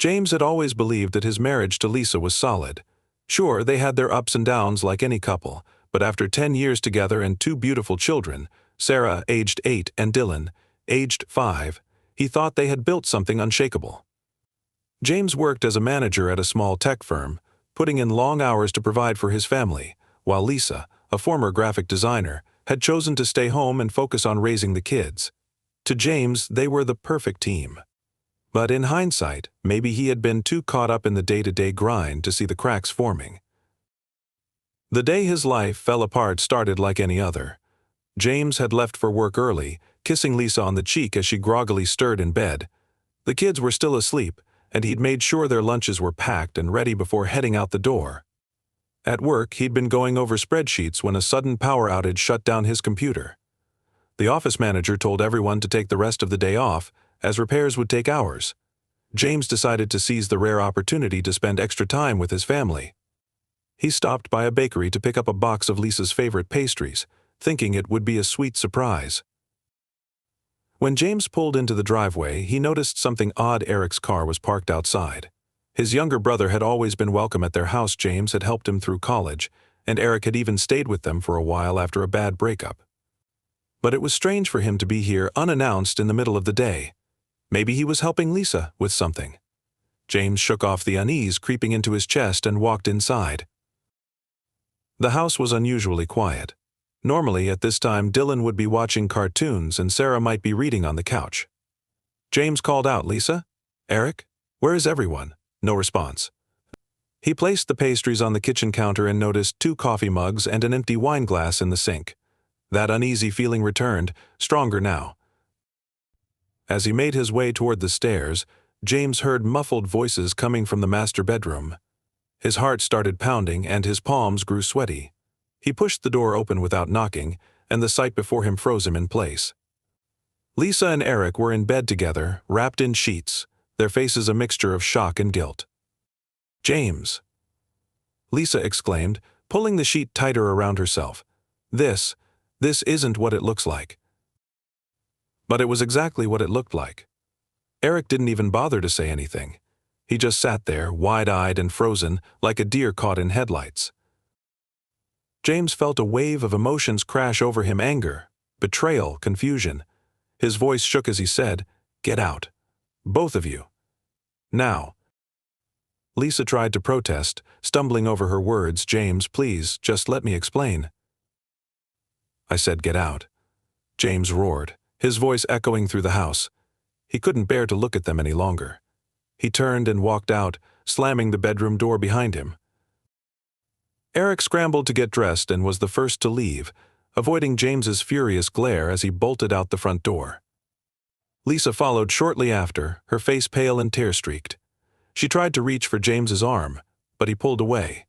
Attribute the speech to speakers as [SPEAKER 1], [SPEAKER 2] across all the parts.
[SPEAKER 1] James had always believed that his marriage to Lisa was solid. Sure, they had their ups and downs like any couple, but after 10 years together and 2 beautiful children, Sarah, aged 8, and Dylan, aged 5, he thought they had built something unshakable. James worked as a manager at a small tech firm, putting in long hours to provide for his family, while Lisa, a former graphic designer, had chosen to stay home and focus on raising the kids. To James, they were the perfect team. But in hindsight, maybe he had been too caught up in the day-to-day grind to see the cracks forming. The day his life fell apart started like any other. James had left for work early, kissing Lisa on the cheek as she groggily stirred in bed. The kids were still asleep, and he'd made sure their lunches were packed and ready before heading out the door. At work, he'd been going over spreadsheets when a sudden power outage shut down his computer. The office manager told everyone to take the rest of the day off, as repairs would take hours. James decided to seize the rare opportunity to spend extra time with his family. He stopped by a bakery to pick up a box of Lisa's favorite pastries, thinking it would be a sweet surprise. When James pulled into the driveway, he noticed something odd. Eric's car was parked outside. His younger brother had always been welcome at their house. James had helped him through college, and Eric had even stayed with them for a while after a bad breakup. But it was strange for him to be here unannounced in the middle of the day. Maybe he was helping Lisa with something. James shook off the unease creeping into his chest and walked inside. The house was unusually quiet. Normally, at this time, Dylan would be watching cartoons and Sarah might be reading on the couch. James called out, "Lisa? Eric? Where is everyone?" No response. He placed the pastries on the kitchen counter and noticed 2 coffee mugs and an empty wine glass in the sink. That uneasy feeling returned, stronger now. As he made his way toward the stairs, James heard muffled voices coming from the master bedroom. His heart started pounding and his palms grew sweaty. He pushed the door open without knocking, and the sight before him froze him in place. Lisa and Eric were in bed together, wrapped in sheets, their faces a mixture of shock and guilt. "James!" Lisa exclaimed, pulling the sheet tighter around herself. This isn't what it looks like." But it was exactly what it looked like. Eric didn't even bother to say anything. He just sat there, wide-eyed and frozen, like a deer caught in headlights. James felt a wave of emotions crash over him: anger, betrayal, confusion. His voice shook as he said, "Get out. Both of you. Now." Lisa tried to protest, stumbling over her words. "James, please, just let me explain." "I said get out," James roared, his voice echoing through the house. He couldn't bear to look at them any longer. He turned and walked out, slamming the bedroom door behind him. Eric scrambled to get dressed and was the first to leave, avoiding James's furious glare as he bolted out the front door. Lisa followed shortly after, her face pale and tear-streaked. She tried to reach for James's arm, but he pulled away.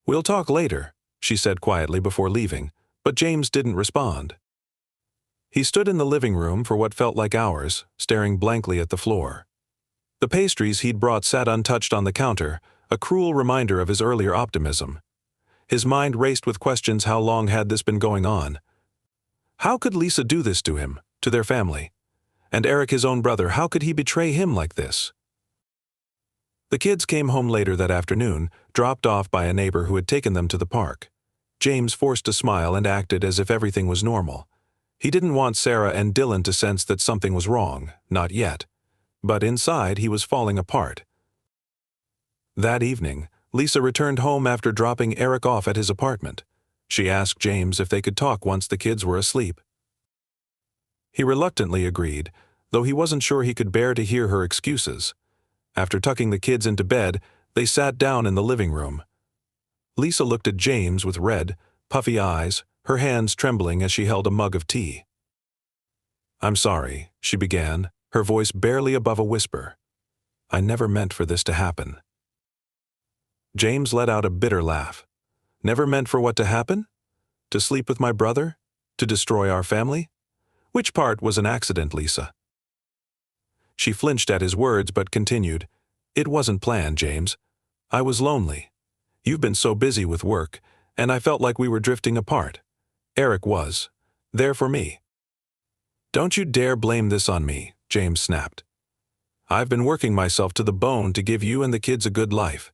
[SPEAKER 1] "We'll talk later," she said quietly before leaving, but James didn't respond. He stood in the living room for what felt like hours, staring blankly at the floor. The pastries he'd brought sat untouched on the counter, a cruel reminder of his earlier optimism. His mind raced with questions. How long had this been going on? How could Lisa do this to him, to their family? And Eric, his own brother, how could he betray him like this? The kids came home later that afternoon, dropped off by a neighbor who had taken them to the park. James forced a smile and acted as if everything was normal. He didn't want Sarah and Dylan to sense that something was wrong, not yet. But inside, he was falling apart. That evening, Lisa returned home after dropping Eric off at his apartment. She asked James if they could talk once the kids were asleep. He reluctantly agreed, though he wasn't sure he could bear to hear her excuses. After tucking the kids into bed, they sat down in the living room. Lisa looked at James with red, puffy eyes, her hands trembling as she held a mug of tea. "I'm sorry," she began, her voice barely above a whisper. "I never meant for this to happen." James let out a bitter laugh. "Never meant for what to happen? To sleep with my brother? To destroy our family? Which part was an accident, Lisa?" She flinched at his words but continued, "It wasn't planned, James. I was lonely. You've been so busy with work, and I felt like we were drifting apart. Eric was. There for me." "Don't you dare blame this on me," James snapped. I've been working myself to the bone to give you and the kids a good life.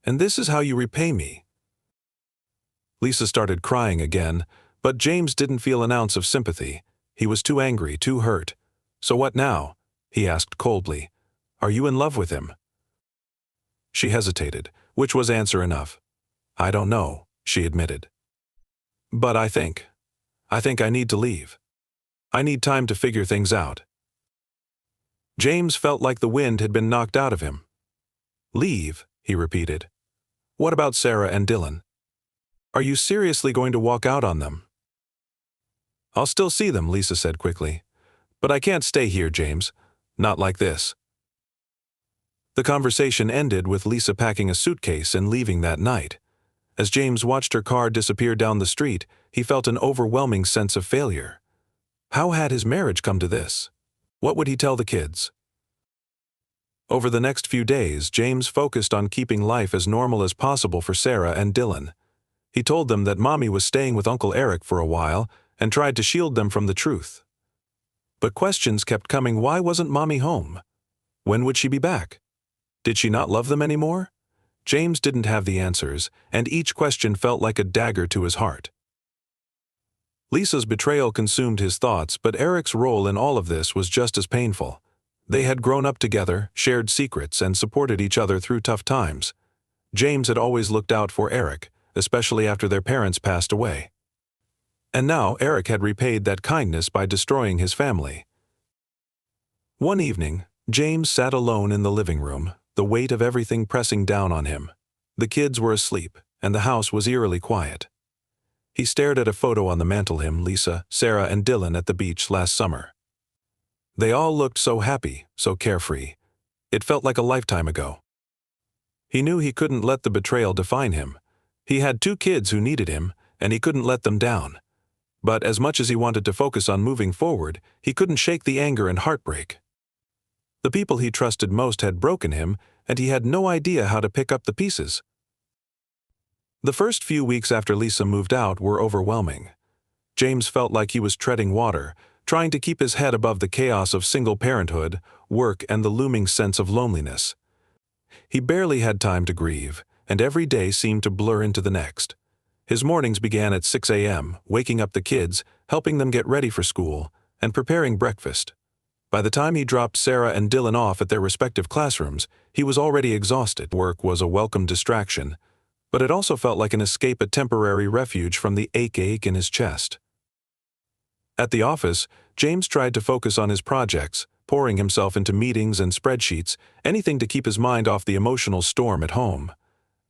[SPEAKER 1] And this is how you repay me." Lisa started crying again, but James didn't feel an ounce of sympathy. He was too angry, too hurt. "So what now?" he asked coldly. "Are you in love with him?" She hesitated, which was answer enough. "I don't know," she admitted. "But I think I need to leave. I need time to figure things out." James felt like the wind had been knocked out of him. "Leave?" he repeated. "What about Sarah and Dylan? Are you seriously going to walk out on them?" "I'll still see them," Lisa said quickly. "But I can't stay here, James. Not like this." The conversation ended with Lisa packing a suitcase and leaving that night. As James watched her car disappear down the street, he felt an overwhelming sense of failure. How had his marriage come to this? What would he tell the kids? Over the next few days, James focused on keeping life as normal as possible for Sarah and Dylan. He told them that Mommy was staying with Uncle Eric for a while and tried to shield them from the truth. But questions kept coming. Why wasn't Mommy home? When would she be back? Did she not love them anymore? James didn't have the answers, and each question felt like a dagger to his heart. Lisa's betrayal consumed his thoughts, but Eric's role in all of this was just as painful. They had grown up together, shared secrets, and supported each other through tough times. James had always looked out for Eric, especially after their parents passed away. And now Eric had repaid that kindness by destroying his family. One evening, James sat alone in the living room, the weight of everything pressing down on him. The kids were asleep, and the house was eerily quiet. He stared at a photo on the mantel, him, Lisa, Sarah, and Dylan at the beach last summer. They all looked so happy, so carefree. It felt like a lifetime ago. He knew he couldn't let the betrayal define him. He had 2 kids who needed him, and he couldn't let them down. But as much as he wanted to focus on moving forward, he couldn't shake the anger and heartbreak. The people he trusted most had broken him, and he had no idea how to pick up the pieces. The first few weeks after Lisa moved out were overwhelming. James felt like he was treading water, trying to keep his head above the chaos of single parenthood, work, and the looming sense of loneliness. He barely had time to grieve, and every day seemed to blur into the next. His mornings began at 6 a.m., waking up the kids, helping them get ready for school, and preparing breakfast. By the time he dropped Sarah and Dylan off at their respective classrooms, he was already exhausted. Work was a welcome distraction, but it also felt like an escape, a temporary refuge from the ache in his chest. At the office, James tried to focus on his projects, pouring himself into meetings and spreadsheets, anything to keep his mind off the emotional storm at home.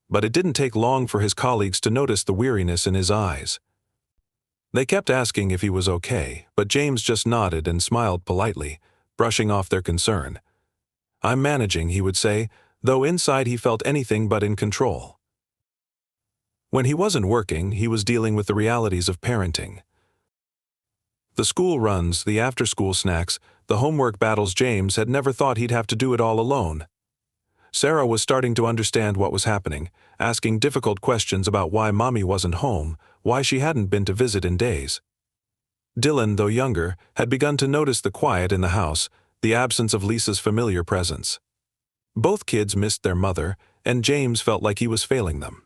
[SPEAKER 1] But it didn't take long for his colleagues to notice the weariness in his eyes. They kept asking if he was okay, but James just nodded and smiled politely, brushing off their concern. "I'm managing," he would say, though inside he felt anything but in control. When he wasn't working, he was dealing with the realities of parenting. The school runs, the after-school snacks, the homework battles. James had never thought he'd have to do it all alone. Sarah was starting to understand what was happening, asking difficult questions about why Mommy wasn't home, why she hadn't been to visit in days. Dylan, though younger, had begun to notice the quiet in the house, the absence of Lisa's familiar presence. Both kids missed their mother, and James felt like he was failing them.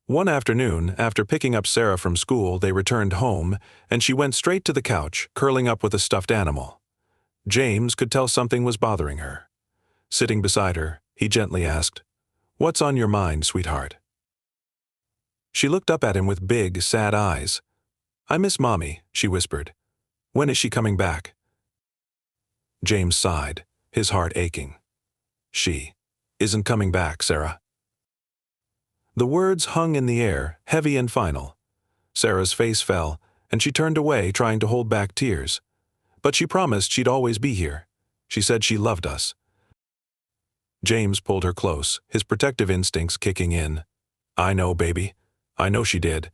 [SPEAKER 1] One afternoon, after picking up Sarah from school, they returned home, and she went straight to the couch, curling up with a stuffed animal. James could tell something was bothering her. Sitting beside her, he gently asked, "What's on your mind, sweetheart?" She looked up at him with big, sad eyes. "I miss Mommy," she whispered. "When is she coming back?" James sighed, his heart aching. "She isn't coming back, Sarah." The words hung in the air, heavy and final. Sarah's face fell, and she turned away, trying to hold back tears. But she promised she'd always be here. She said she loved us. James pulled her close, his protective instincts kicking in. "I know, baby. I know she did.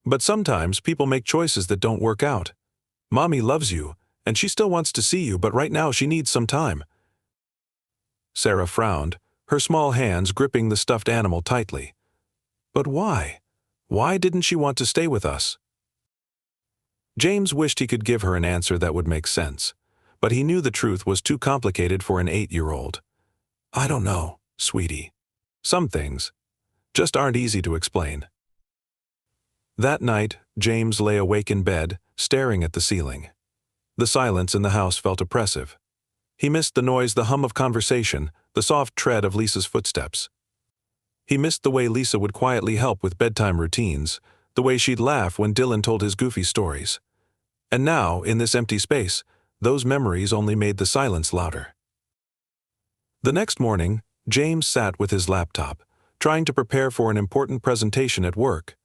[SPEAKER 1] But sometimes people make choices that don't work out. Mommy loves you, and she still wants to see you, but right now she needs some time." Sarah frowned, her small hands gripping the stuffed animal tightly. But why? Why didn't she want to stay with us? James wished he could give her an answer that would make sense. but he knew the truth was too complicated for an 8-year-old. I don't know, sweetie. Some things just aren't easy to explain. That night, James lay awake in bed, staring at the ceiling. The silence in the house felt oppressive. He missed the noise, the hum of conversation, the soft tread of Lisa's footsteps. He missed the way Lisa would quietly help with bedtime routines, the way she'd laugh when Dylan told his goofy stories. And now, in this empty space, those memories only made the silence louder. The next morning, James sat with his laptop, trying to prepare for an important presentation at work.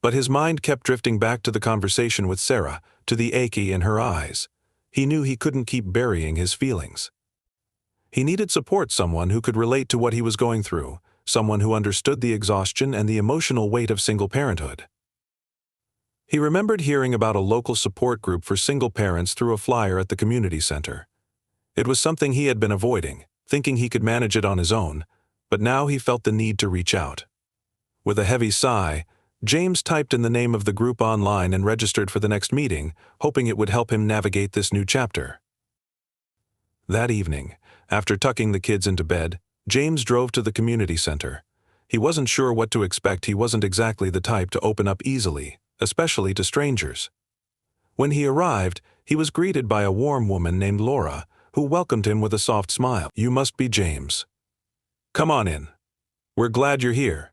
[SPEAKER 1] But his mind kept drifting back to the conversation with Sarah, to the ache in her eyes. He knew he couldn't keep burying his feelings. He needed support, someone who could relate to what he was going through, someone who understood the exhaustion and the emotional weight of single parenthood. He remembered hearing about a local support group for single parents through a flyer at the community center. It was something he had been avoiding, thinking he could manage it on his own, but now he felt the need to reach out. With a heavy sigh, James typed in the name of the group online and registered for the next meeting, hoping it would help him navigate this new chapter. That evening, after tucking the kids into bed, James drove to the community center. He wasn't sure what to expect. He wasn't exactly the type to open up easily, especially to strangers. When he arrived, he was greeted by a warm woman named Laura, who welcomed him with a soft smile. You must be James. Come on in. We're glad you're here.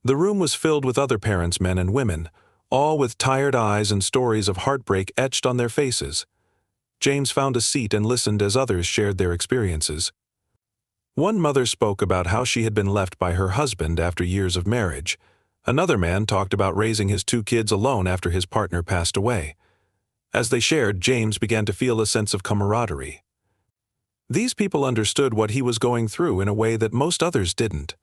[SPEAKER 1] The room was filled with other parents, men and women, all with tired eyes and stories of heartbreak etched on their faces. James found a seat and listened as others shared their experiences. One mother spoke about how she had been left by her husband after years of marriage. Another man talked about raising his 2 kids alone after his partner passed away. As they shared, James began to feel a sense of camaraderie. These people understood what he was going through in a way that most others didn't.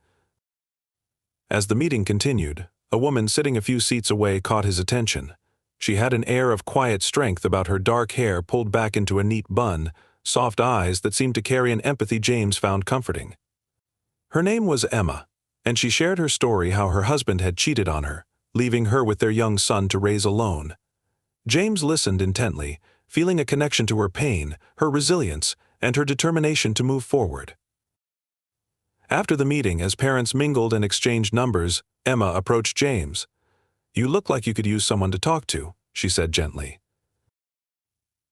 [SPEAKER 1] As the meeting continued, a woman sitting a few seats away caught his attention. She had an air of quiet strength about her, dark hair pulled back into a neat bun, soft eyes that seemed to carry an empathy James found comforting. Her name was Emma, and she shared her story how her husband had cheated on her, leaving her with their young son to raise alone. James listened intently, feeling a connection to her pain, her resilience, and her determination to move forward. After the meeting, as parents mingled and exchanged numbers, Emma approached James. You look like you could use someone to talk to, she said gently.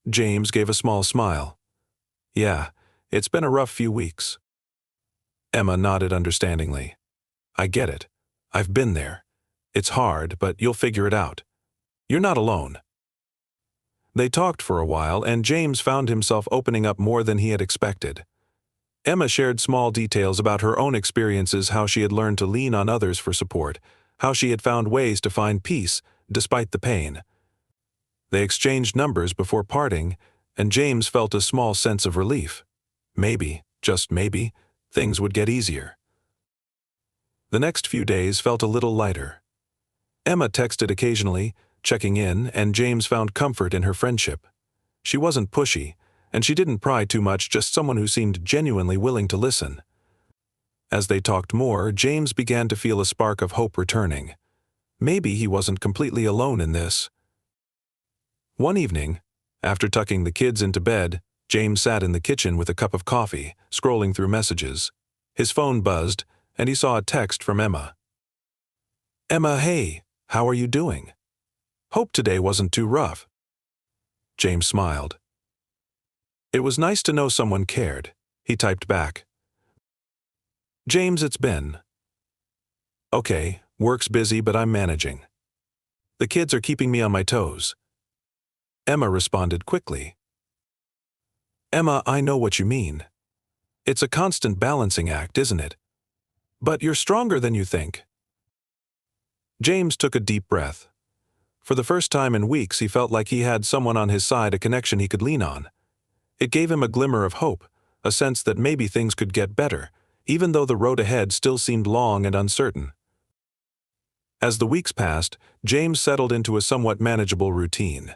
[SPEAKER 1] James gave a small smile. Yeah, it's been a rough few weeks. Emma nodded understandingly. I get it. I've been there. It's hard, but you'll figure it out. You're not alone. They talked for a while, and James found himself opening up more than he had expected. Emma shared small details about her own experiences, how she had learned to lean on others for support, how she had found ways to find peace despite the pain. They exchanged numbers before parting, and James felt a small sense of relief. Maybe, just maybe, things would get easier. The next few days felt a little lighter. Emma texted occasionally, checking in, and James found comfort in her friendship. She wasn't pushy, and she didn't pry too much, just someone who seemed genuinely willing to listen. As they talked more, James began to feel a spark of hope returning. Maybe he wasn't completely alone in this. One evening, after tucking the kids into bed, James sat in the kitchen with a cup of coffee, scrolling through messages. His phone buzzed, and he saw a text from Emma. Emma, hey, how are you doing? Hope today wasn't too rough. James smiled. It was nice to know someone cared, he typed back. James, it's been. Okay, work's busy, but I'm managing. The kids are keeping me on my toes. Emma responded quickly. Emma, I know what you mean. It's a constant balancing act, isn't it? But you're stronger than you think. James took a deep breath. For the first time in weeks, he felt like he had someone on his side, a connection he could lean on. It gave him a glimmer of hope, a sense that maybe things could get better, even though the road ahead still seemed long and uncertain. As the weeks passed, James settled into a somewhat manageable routine.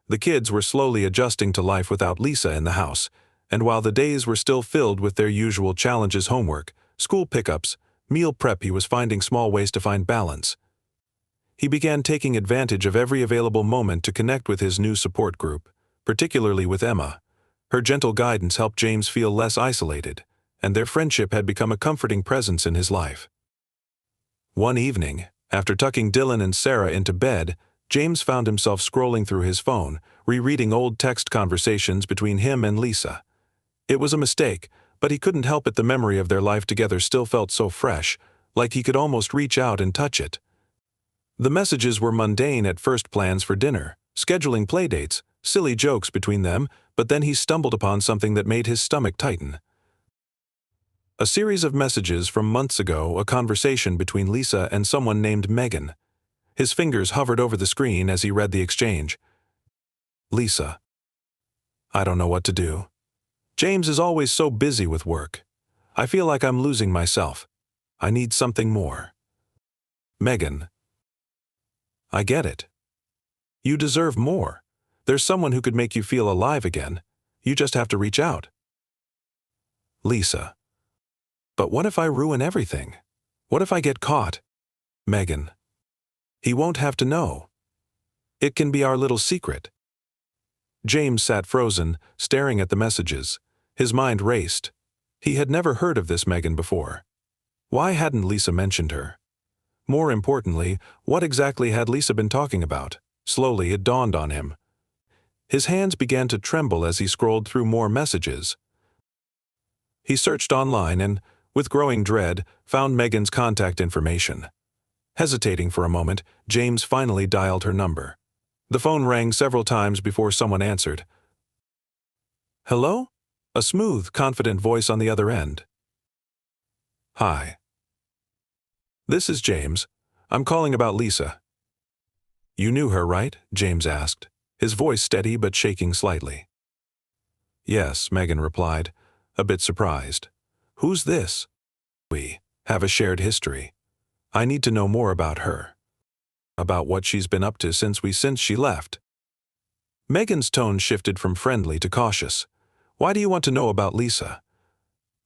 [SPEAKER 1] The kids were slowly adjusting to life without Lisa in the house, and while the days were still filled with their usual challenges, homework, school pickups, meal prep, he was finding small ways to find balance. He began taking advantage of every available moment to connect with his new support group, particularly with Emma. Her gentle guidance helped James feel less isolated, and their friendship had become a comforting presence in his life. One evening, after tucking Dylan and Sarah into bed, James found himself scrolling through his phone, rereading old text conversations between him and Lisa. It was a mistake, but he couldn't help it. The memory of their life together still felt so fresh, like he could almost reach out and touch it. The messages were mundane at first: plans for dinner, scheduling playdates, silly jokes between them, but then he stumbled upon something that made his stomach tighten. A series of messages from months ago, a conversation between Lisa and someone named Megan. His fingers hovered over the screen as he read the exchange. Lisa. I don't know what to do. James is always so busy with work. I feel like I'm losing myself. I need something more. Megan. I get it. You deserve more. There's someone who could make you feel alive again. You just have to reach out. Lisa. But what if I ruin everything? What if I get caught? Megan. He won't have to know. It can be our little secret. James sat frozen, staring at the messages. His mind raced. He had never heard of this Megan before. Why hadn't Lisa mentioned her? More importantly, what exactly had Lisa been talking about? Slowly it dawned on him. His hands began to tremble as he scrolled through more messages. He searched online and, with growing dread, found Megan's contact information. Hesitating for a moment, James finally dialed her number. The phone rang several times before someone answered. Hello? A smooth, confident voice on the other end. Hi. This is James. I'm calling about Lisa. You knew her, right? James asked, his voice steady but shaking slightly. Yes, Megan replied, a bit surprised. Who's this? We have a shared history. I need to know more about her. About what she's been up to since she left. Megan's tone shifted from friendly to cautious. Why do you want to know about Lisa?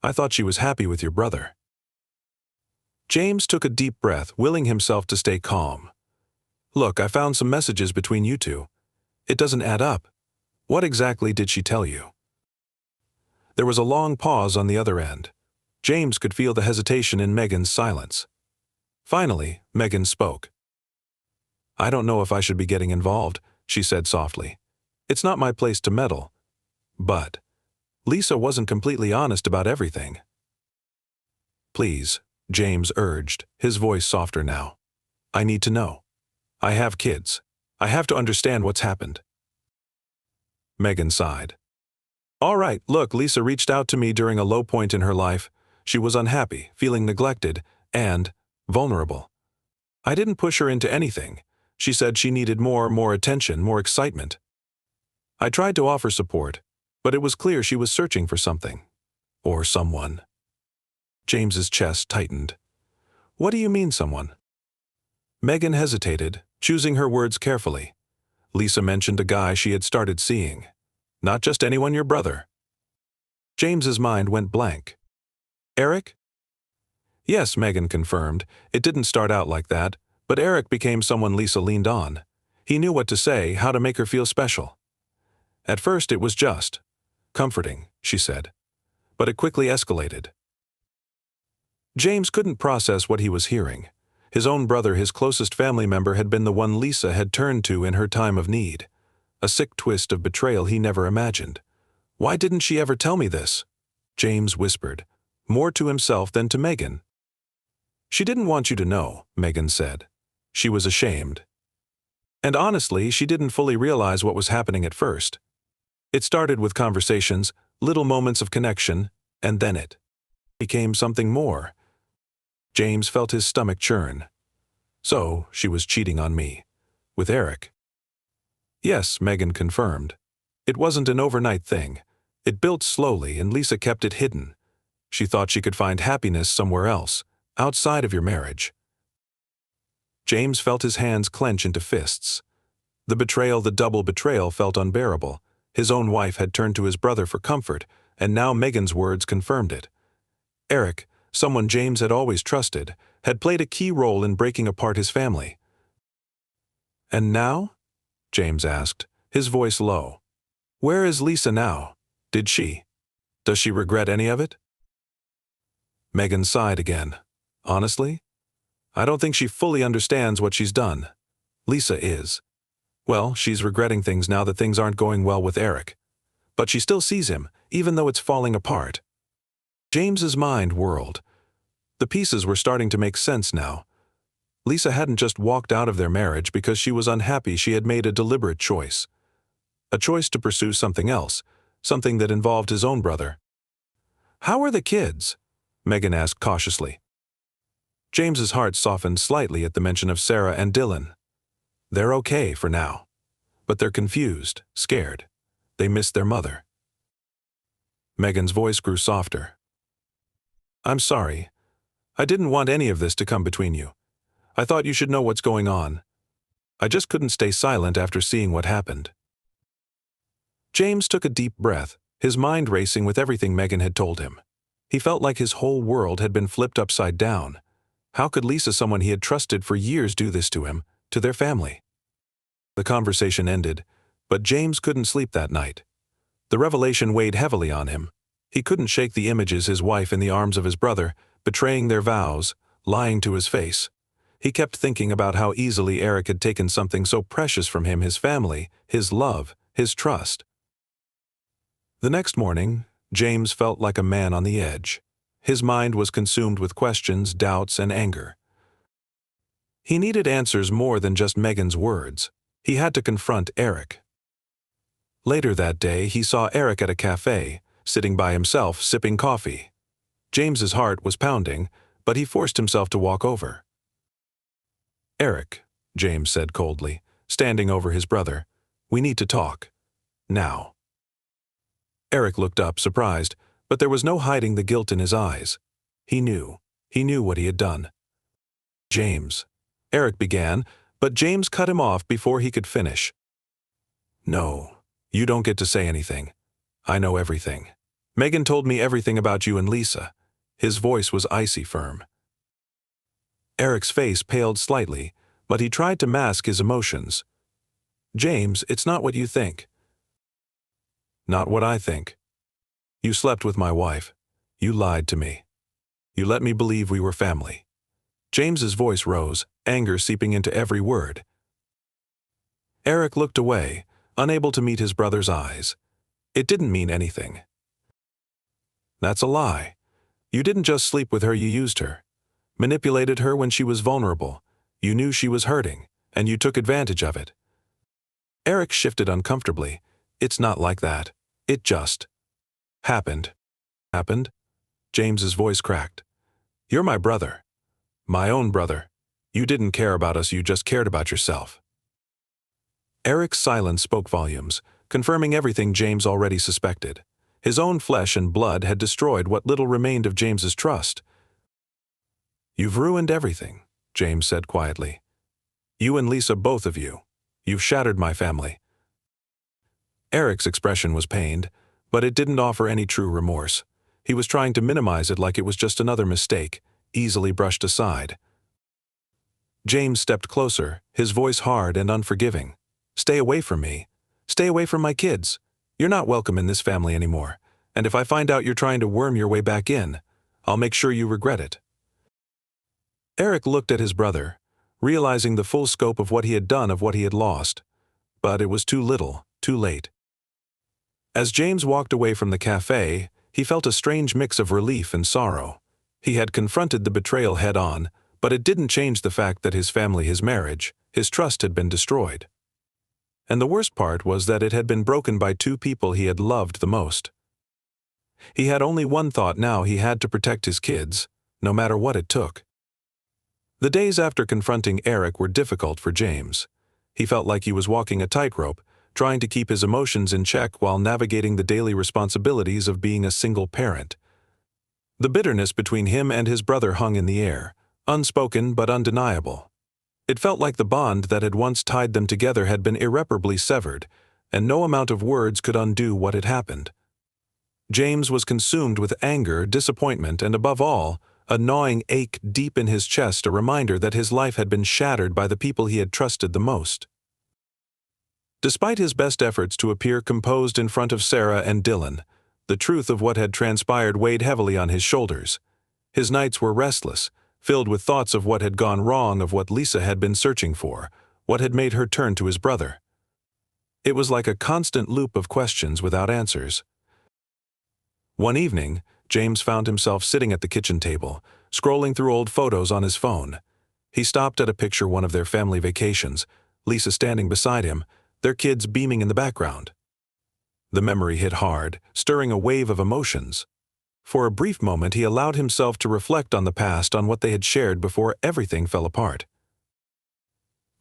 [SPEAKER 1] I thought she was happy with your brother. James took a deep breath, willing himself to stay calm. Look, I found some messages between you two. It doesn't add up. What exactly did she tell you? There was a long pause on the other end. James could feel the hesitation in Megan's silence. Finally, Megan spoke. I don't know if I should be getting involved, she said softly. It's not my place to meddle. But Lisa wasn't completely honest about everything. Please, James urged, his voice softer now. I need to know. I have kids. I have to understand what's happened. Megan sighed. All right, look, Lisa reached out to me during a low point in her life. She was unhappy, feeling neglected, and vulnerable. I didn't push her into anything. She said she needed more attention, more excitement. I tried to offer support, but it was clear she was searching for something. Or someone. James's chest tightened. What do you mean, someone? Megan hesitated, choosing her words carefully. Lisa mentioned a guy she had started seeing. Not just anyone, your brother. James's mind went blank. Eric? Yes, Megan confirmed. It didn't start out like that, but Eric became someone Lisa leaned on. He knew what to say, how to make her feel special. At first it was just comforting, she said. But it quickly escalated. James couldn't process what he was hearing. His own brother, his closest family member, had been the one Lisa had turned to in her time of need. A sick twist of betrayal he never imagined. Why didn't she ever tell me this? James whispered, more to himself than to Megan. She didn't want you to know, Megan said. She was ashamed. And honestly, she didn't fully realize what was happening at first. It started with conversations, little moments of connection, and then it became something more. James felt his stomach churn. So, she was cheating on me. With Eric. Yes, Megan confirmed. It wasn't an overnight thing. It built slowly, and Lisa kept it hidden. She thought she could find happiness somewhere else, outside of your marriage. James felt his hands clench into fists. The betrayal, the double betrayal, felt unbearable. His own wife had turned to his brother for comfort, and now Megan's words confirmed it. Eric, someone James had always trusted, had played a key role in breaking apart his family. And now? James asked, his voice low. Where is Lisa now? Did she? Does she regret any of it? Megan sighed again. Honestly, I don't think she fully understands what she's done. Lisa is. Well, she's regretting things now that things aren't going well with Eric. But she still sees him, even though it's falling apart. James's mind whirled. The pieces were starting to make sense now. Lisa hadn't just walked out of their marriage because she was unhappy. She had made a deliberate choice. A choice to pursue something else, something that involved his own brother. "How are the kids?" Megan asked cautiously. James's heart softened slightly at the mention of Sarah and Dylan. They're okay for now. But they're confused, scared. They miss their mother. Megan's voice grew softer. "I'm sorry. I didn't want any of this to come between you. I thought you should know what's going on. I just couldn't stay silent after seeing what happened." James took a deep breath, his mind racing with everything Megan had told him. He felt like his whole world had been flipped upside down. How could Lisa, someone he had trusted for years, do this to him, to their family? The conversation ended, but James couldn't sleep that night. The revelation weighed heavily on him. He couldn't shake the images: his wife in the arms of his brother, betraying their vows, lying to his face. He kept thinking about how easily Eric had taken something so precious from him: his family, his love, his trust. The next morning, James felt like a man on the edge. His mind was consumed with questions, doubts, and anger. He needed answers more than just Megan's words. He had to confront Eric. Later that day, he saw Eric at a cafe, sitting by himself, sipping coffee. James's heart was pounding, but he forced himself to walk over. "Eric," James said coldly, standing over his brother, "we need to talk. Now." Eric looked up, surprised, but there was no hiding the guilt in his eyes. He knew what he had done. "James," Eric began, but James cut him off before he could finish. "No, you don't get to say anything. I know everything. Megan told me everything about you and Lisa." His voice was icy firm. Eric's face paled slightly, but he tried to mask his emotions. "James, it's not what you think." "Not what I think. You slept with my wife. You lied to me. You let me believe we were family." James's voice rose, anger seeping into every word. Eric looked away, unable to meet his brother's eyes. "It didn't mean anything." "That's a lie. You didn't just sleep with her, you used her. Manipulated her when she was vulnerable. You knew she was hurting, and you took advantage of it." Eric shifted uncomfortably. "It's not like that. It just happened." "Happened?" James's voice cracked. "You're my brother. My own brother. You didn't care about us, you just cared about yourself." Eric's silence spoke volumes, confirming everything James already suspected. His own flesh and blood had destroyed what little remained of James's trust. "You've ruined everything," James said quietly. "You and Lisa, both of you. You've shattered my family." Eric's expression was pained, but it didn't offer any true remorse. He was trying to minimize it like it was just another mistake, easily brushed aside. James stepped closer, his voice hard and unforgiving. "Stay away from me. Stay away from my kids. You're not welcome in this family anymore, and if I find out you're trying to worm your way back in, I'll make sure you regret it." Eric looked at his brother, realizing the full scope of what he had done, of what he had lost. But it was too little, too late. As James walked away from the cafe, he felt a strange mix of relief and sorrow. He had confronted the betrayal head-on, but it didn't change the fact that his family, his marriage, his trust had been destroyed. And the worst part was that it had been broken by two people he had loved the most. He had only one thought now: he had to protect his kids, no matter what it took. The days after confronting Eric were difficult for James. He felt like he was walking a tightrope, trying to keep his emotions in check while navigating the daily responsibilities of being a single parent. The bitterness between him and his brother hung in the air, unspoken but undeniable. It felt like the bond that had once tied them together had been irreparably severed, and no amount of words could undo what had happened. James was consumed with anger, disappointment, and above all, a gnawing ache deep in his chest, a reminder that his life had been shattered by the people he had trusted the most. Despite his best efforts to appear composed in front of Sarah and Dylan, The truth of what had transpired weighed heavily on his shoulders. His nights were restless, filled with thoughts of what had gone wrong, of what Lisa had been searching for, what had made her turn to his brother. It was like a constant loop of questions without answers. One evening, James found himself sitting at the kitchen table, scrolling through old photos on his phone. He stopped at a picture one of their family vacations, Lisa standing beside him, their kids beaming in the background. The memory hit hard, stirring a wave of emotions. For a brief moment he allowed himself to reflect on the past, on what they had shared before everything fell apart.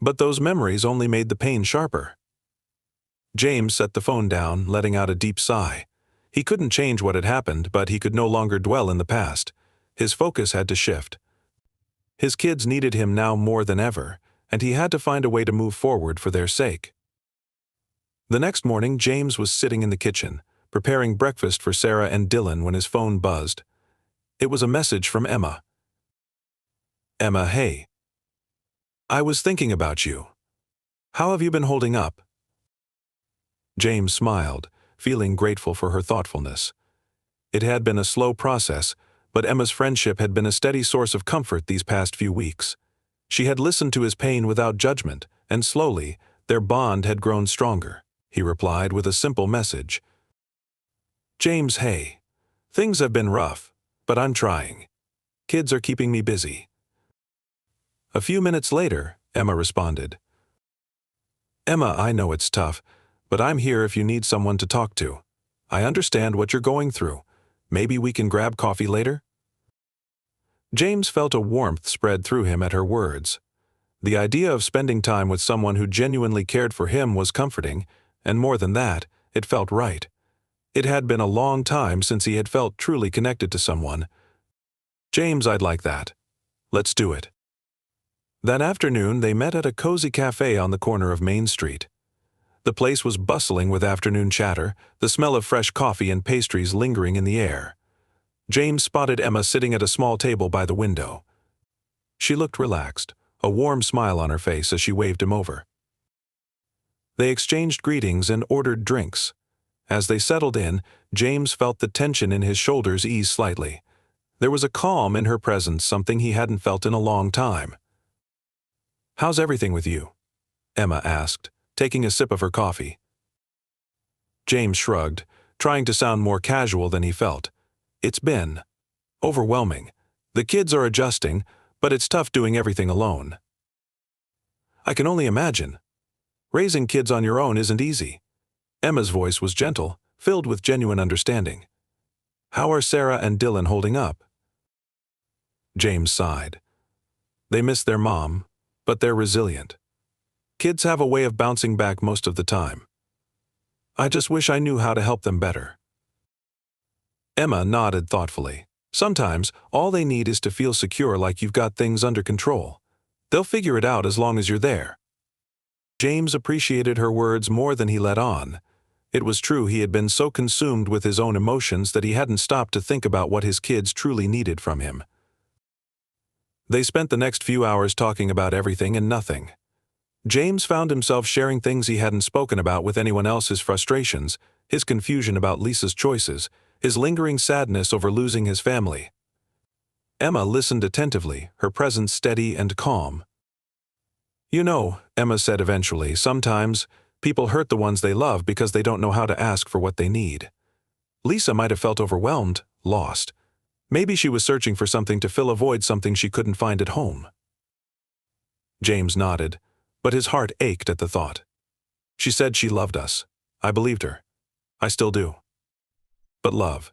[SPEAKER 1] But those memories only made the pain sharper. James set the phone down, letting out a deep sigh. He couldn't change what had happened, but he could no longer dwell in the past. His focus had to shift. His kids needed him now more than ever, and he had to find a way to move forward for their sake. The next morning, James was sitting in the kitchen, preparing breakfast for Sarah and Dylan, when his phone buzzed. It was a message from Emma. "Emma, hey. I was thinking about you. How have you been holding up?" James smiled, feeling grateful for her thoughtfulness. It had been a slow process, but Emma's friendship had been a steady source of comfort these past few weeks. She had listened to his pain without judgment, and slowly, their bond had grown stronger. He replied with a simple message. "James, hey. Things have been rough, but I'm trying. Kids are keeping me busy." A few minutes later, Emma responded. "Emma, I know it's tough, but I'm here if you need someone to talk to. I understand what you're going through. Maybe we can grab coffee later?" James felt a warmth spread through him at her words. The idea of spending time with someone who genuinely cared for him was comforting, and more than that, it felt right. It had been a long time since he had felt truly connected to someone. "James, I'd like that. Let's do it." That afternoon, they met at a cozy cafe on the corner of Main Street. The place was bustling with afternoon chatter, the smell of fresh coffee and pastries lingering in the air. James spotted Emma sitting at a small table by the window. She looked relaxed, a warm smile on her face as she waved him over. They exchanged greetings and ordered drinks. As they settled in, James felt the tension in his shoulders ease slightly. There was a calm in her presence, something he hadn't felt in a long time. "How's everything with you?" Emma asked, taking a sip of her coffee. James shrugged, trying to sound more casual than he felt. "It's been overwhelming. The kids are adjusting, but it's tough doing everything alone." "I can only imagine. Raising kids on your own isn't easy." Emma's voice was gentle, filled with genuine understanding. "How are Sarah and Dylan holding up?" James sighed. "They miss their mom, but they're resilient. Kids have a way of bouncing back most of the time. I just wish I knew how to help them better." Emma nodded thoughtfully. "Sometimes, all they need is to feel secure, like you've got things under control. They'll figure it out as long as you're there." James appreciated her words more than he let on. It was true, he had been so consumed with his own emotions that he hadn't stopped to think about what his kids truly needed from him. They spent the next few hours talking about everything and nothing. James found himself sharing things he hadn't spoken about with anyone else: his frustrations, his confusion about Lisa's choices, his lingering sadness over losing his family. Emma listened attentively, her presence steady and calm. "You know," Emma said eventually, "sometimes people hurt the ones they love because they don't know how to ask for what they need. Lisa might have felt overwhelmed, lost. Maybe she was searching for something to fill a void, something she couldn't find at home." James nodded, but his heart ached at the thought. "She said she loved us. I believed her. I still do. But love,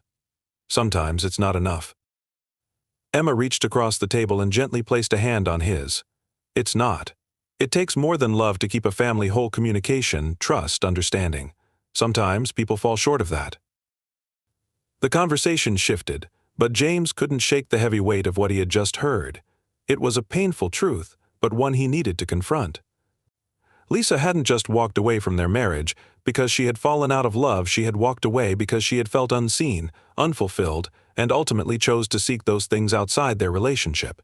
[SPEAKER 1] sometimes it's not enough." Emma reached across the table and gently placed a hand on his. "It's not. It takes more than love to keep a family whole: communication, trust, understanding. Sometimes people fall short of that." The conversation shifted, but James couldn't shake the heavy weight of what he had just heard. It was a painful truth, but one he needed to confront. Lisa hadn't just walked away from their marriage because she had fallen out of love. She had walked away because she had felt unseen, unfulfilled, and ultimately chose to seek those things outside their relationship.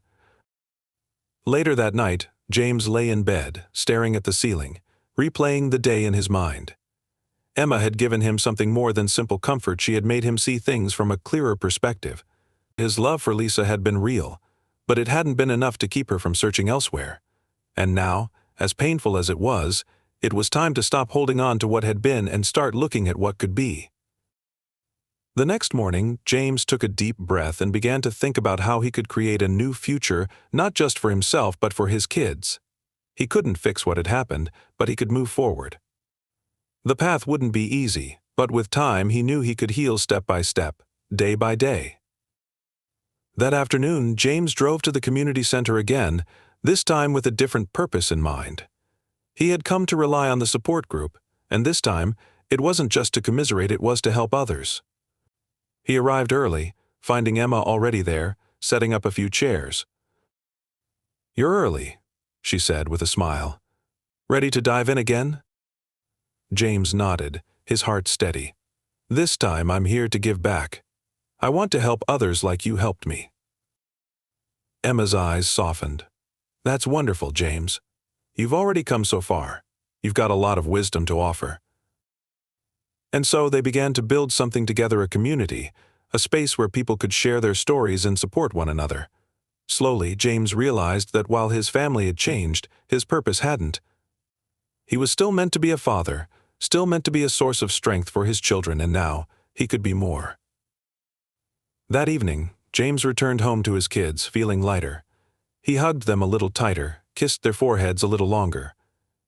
[SPEAKER 1] Later that night, James lay in bed, staring at the ceiling, replaying the day in his mind. Emma had given him something more than simple comfort. She had made him see things from a clearer perspective. His love for Lisa had been real, but it hadn't been enough to keep her from searching elsewhere. And now, as painful as it was time to stop holding on to what had been and start looking at what could be. The next morning, James took a deep breath and began to think about how he could create a new future, not just for himself but for his kids. He couldn't fix what had happened, but he could move forward. The path wouldn't be easy, but with time he knew he could heal step by step, day by day. That afternoon, James drove to the community center again, this time with a different purpose in mind. He had come to rely on the support group, and this time, it wasn't just to commiserate, it was to help others. He arrived early, finding Emma already there, setting up a few chairs. "You're early," she said with a smile. "Ready to dive in again?" James nodded, his heart steady. "This time I'm here to give back. I want to help others like you helped me." Emma's eyes softened. "That's wonderful, James. You've already come so far. You've got a lot of wisdom to offer." And so they began to build something together, a community, a space where people could share their stories and support one another. Slowly, James realized that while his family had changed, his purpose hadn't. He was still meant to be a father, still meant to be a source of strength for his children, and now he could be more. That evening, James returned home to his kids, feeling lighter. He hugged them a little tighter, kissed their foreheads a little longer.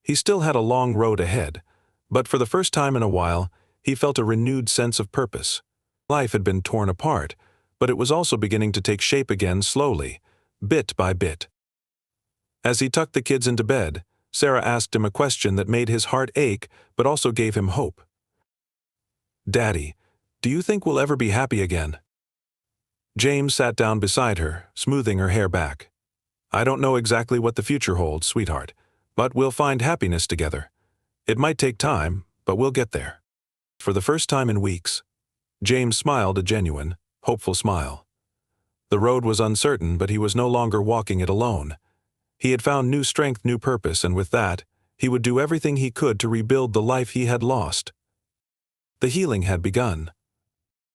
[SPEAKER 1] He still had a long road ahead, but for the first time in a while, he felt a renewed sense of purpose. Life had been torn apart, but it was also beginning to take shape again slowly, bit by bit. As he tucked the kids into bed, Sarah asked him a question that made his heart ache but also gave him hope. "Daddy, do you think we'll ever be happy again?" James sat down beside her, smoothing her hair back. "I don't know exactly what the future holds, sweetheart, but we'll find happiness together. It might take time, but we'll get there." For the first time in weeks, James smiled a genuine, hopeful smile. The road was uncertain, but he was no longer walking it alone. He had found new strength, new purpose, and with that, he would do everything he could to rebuild the life he had lost. The healing had begun.